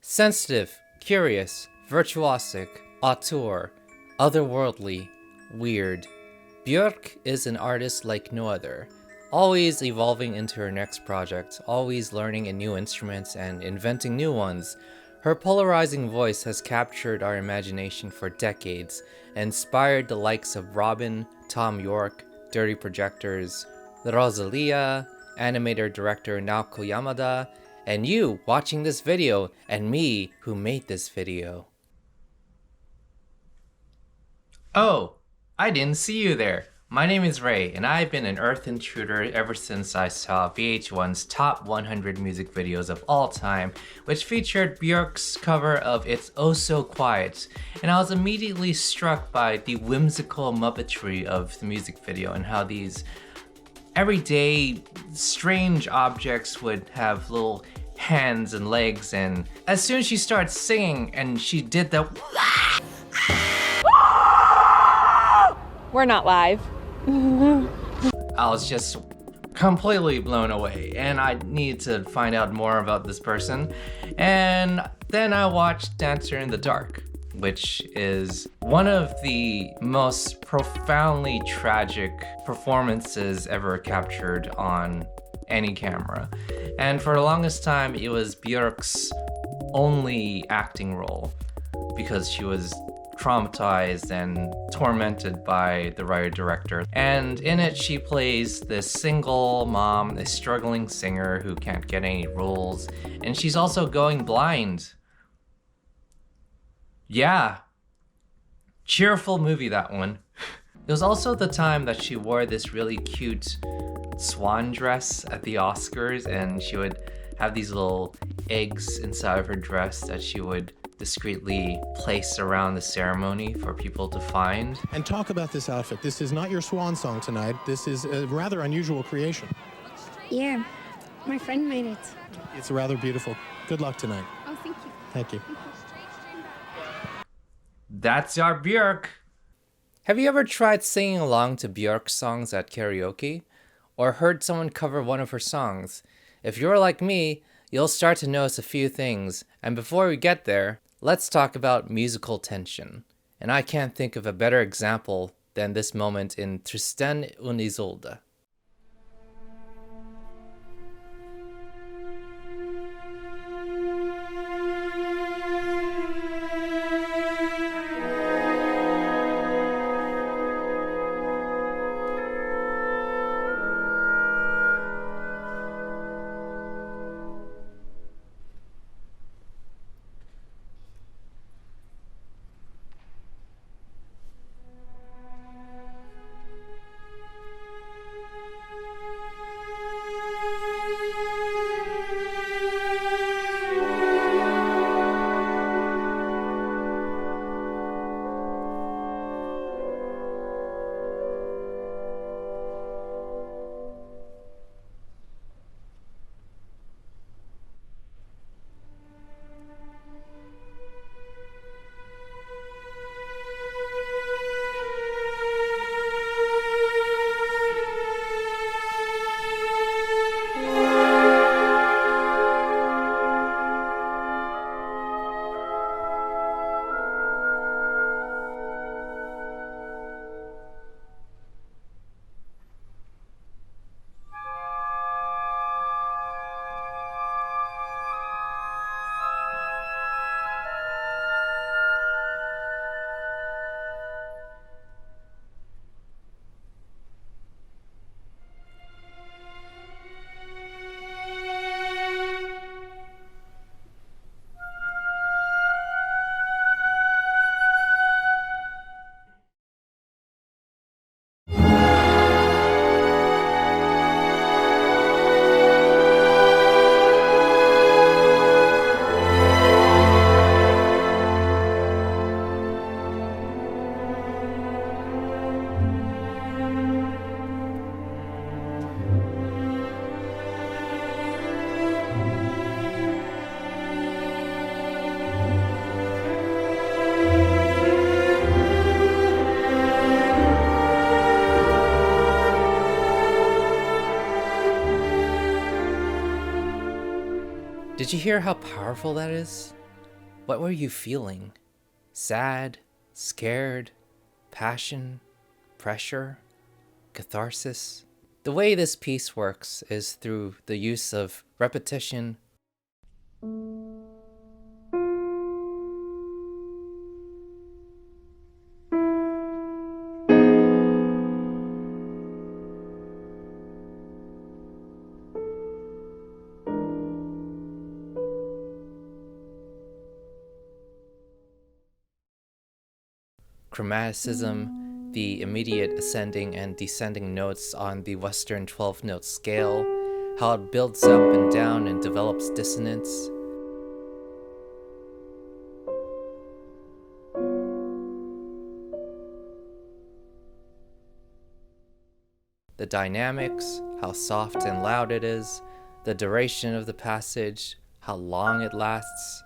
Sensitive, curious, virtuosic, auteur, otherworldly, weird. Bjork is an artist like no other, always evolving into her next project, always learning in new instruments and inventing new ones. Her polarizing voice has captured our imagination for decades and inspired the likes of Robin, Tom York, Dirty Projectors, Rosalia, animator director Naoko Yamada, and you watching this video, and me who made this video. Oh, I didn't see you there. My name is Ray, and I've been an Earth intruder ever since I saw VH1's Top 100 Music Videos of All Time, which featured Bjork's cover of It's Oh So Quiet, and I was immediately struck by the whimsical muppetry of the music video and how these everyday strange objects would have little hands and legs, and as soon as she started singing and she did the We're not live. I was just completely blown away, and I need to find out more about this person. And then I watched Dancer in the Dark, which is one of the most profoundly tragic performances ever captured on any camera. And for the longest time, it was Bjork's only acting role because she was traumatized and tormented by the writer-director. And in it, she plays this single mom, a struggling singer who can't get any roles, and she's also going blind. Yeah. Cheerful movie, that one. It was also the time that she wore this really cute swan dress at the Oscars, and she would have these little eggs inside of her dress that she would discreetly place around the ceremony for people to find. And talk about this outfit. This is not your swan song tonight. This is a rather unusual creation. Yeah, my friend made it. It's rather beautiful. Good luck tonight. Oh, thank you. Thank you. That's our Bjork. Have you ever tried singing along to Bjork songs at karaoke? Or heard someone cover one of her songs? If you're like me, you'll start to notice a few things, and before we get there, let's talk about musical tension. And I can't think of a better example than this moment in Tristan und Isolde. Did you hear how powerful that is? What were you feeling? Sad, scared, passion, pressure, catharsis? The way this piece works is through the use of repetition, chromaticism, the immediate ascending and descending notes on the Western 12-note scale, how it builds up and down and develops dissonance. The dynamics, how soft and loud it is, the duration of the passage, how long it lasts.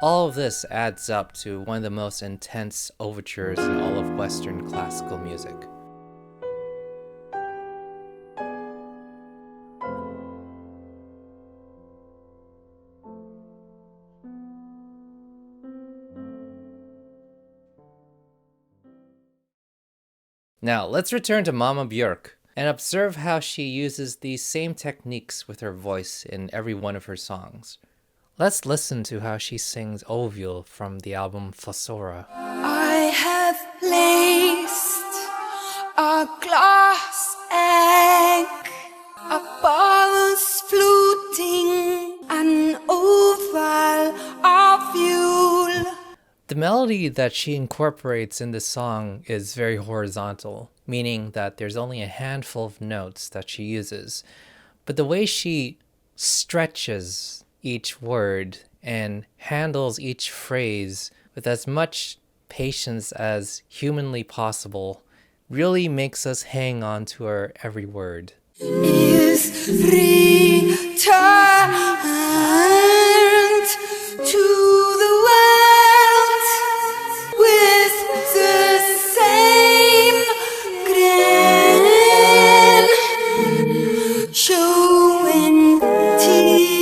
All of this adds up to one of the most intense overtures in all of Western classical music. Now, let's return to Mama Bjork and observe how she uses these same techniques with her voice in every one of her songs. Let's listen to how she sings Ovule from the album Fossora. I have placed a glass egg, a ball's fluting, an oval ovule. The melody that she incorporates in this song is very horizontal, meaning that there's only a handful of notes that she uses. But the way she stretches each word and handles each phrase with as much patience as humanly possible really makes us hang on to her every word. Is returned to the world with the same grin, showing teeth.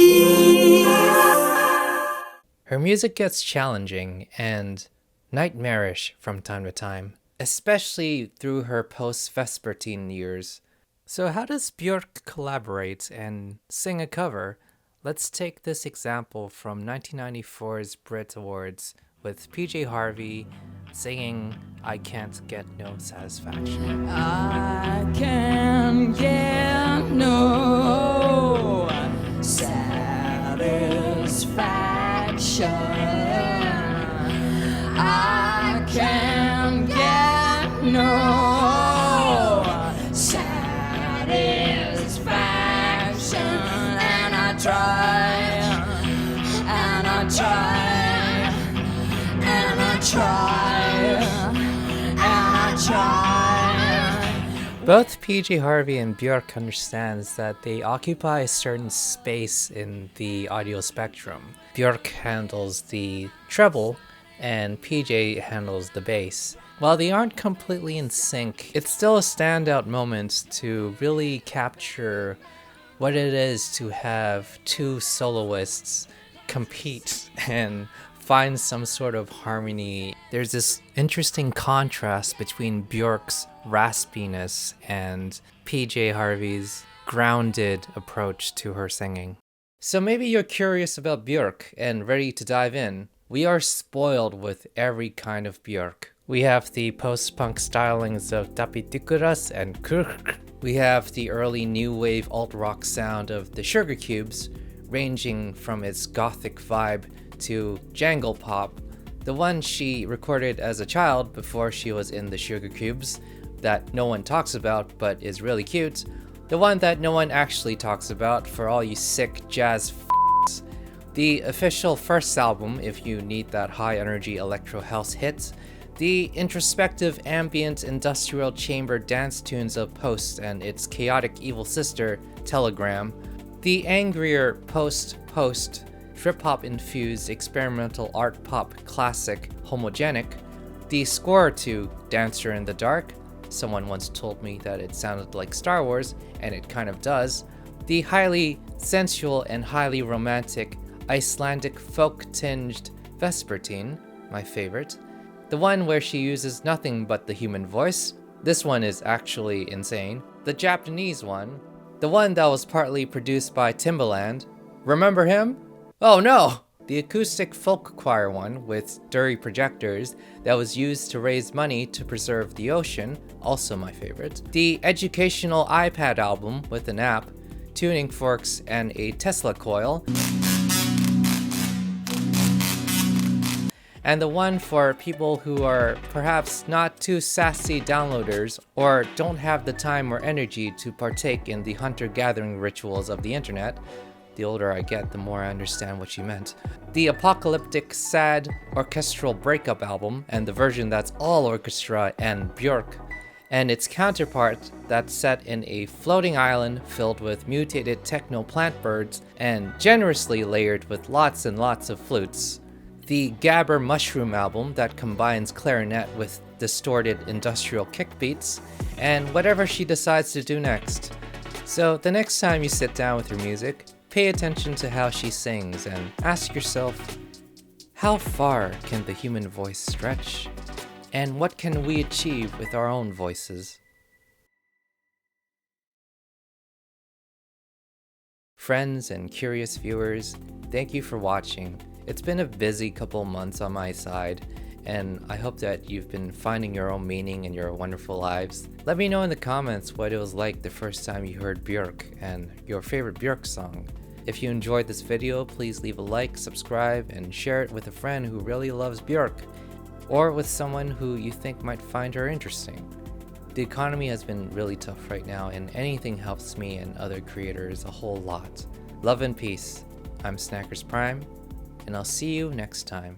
Her music gets challenging and nightmarish from time to time, especially through her post-Vespertine years. So how does Bjork collaborate and sing a cover? Let's take this example from 1994's Brit Awards with PJ Harvey singing I Can't Get No Satisfaction. I can get no satisfaction. I can get no satisfaction. And I try, and I try, and I try, and I try. Both PJ Harvey and Bjork understands that they occupy a certain space in the audio spectrum. Bjork handles the treble and PJ handles the bass. While they aren't completely in sync, it's still a standout moment to really capture what it is to have two soloists compete and find some sort of harmony. There's this interesting contrast between Bjork's raspiness and PJ Harvey's grounded approach to her singing. So maybe you're curious about Bjork and ready to dive in. We are spoiled with every kind of Bjork. We have the post-punk stylings of Tapitikuras and Kurk. We have the early new wave alt-rock sound of the Sugar Cubes, ranging from its gothic vibe to jangle pop, the one she recorded as a child before she was in the Sugar Cubes, that no one talks about but is really cute, the one that no one actually talks about for all you sick jazz f***s, the official first album if you need that high-energy electro house hit, the introspective ambient industrial chamber dance tunes of Post and its chaotic evil sister, Telegram, the angrier post-post trip-hop infused experimental art pop classic Homogenic, the score to Dancer in the Dark, someone once told me that it sounded like Star Wars, and it kind of does, the highly sensual and highly romantic Icelandic folk-tinged Vespertine, my favorite. The one where she uses nothing but the human voice. This one is actually insane. The Japanese one. The one that was partly produced by Timbaland. Remember him? Oh no! The acoustic folk choir one with Dury projectors that was used to raise money to preserve the ocean, also my favorite. The educational iPad album with an app, tuning forks, and a Tesla coil. And the one for people who are perhaps not too sassy downloaders or don't have the time or energy to partake in the hunter-gathering rituals of the internet. The older I get, the more I understand what she meant. The apocalyptic, sad, orchestral breakup album, and the version that's all orchestra and Bjork, and its counterpart that's set in a floating island filled with mutated techno plant birds and generously layered with lots and lots of flutes. The Gabber Mushroom album that combines clarinet with distorted industrial kick beats, and whatever she decides to do next. So the next time you sit down with your music, pay attention to how she sings and ask yourself, how far can the human voice stretch? And what can we achieve with our own voices? Friends and curious viewers, thank you for watching. It's been a busy couple months on my side, and I hope that you've been finding your own meaning in your wonderful lives. Let me know in the comments what it was like the first time you heard Bjork and your favorite Bjork song. If you enjoyed this video, please leave a like, subscribe, and share it with a friend who really loves Bjork, or with someone who you think might find her interesting. The economy has been really tough right now, and anything helps me and other creators a whole lot. Love and peace. I'm Snackers Prime, and I'll see you next time.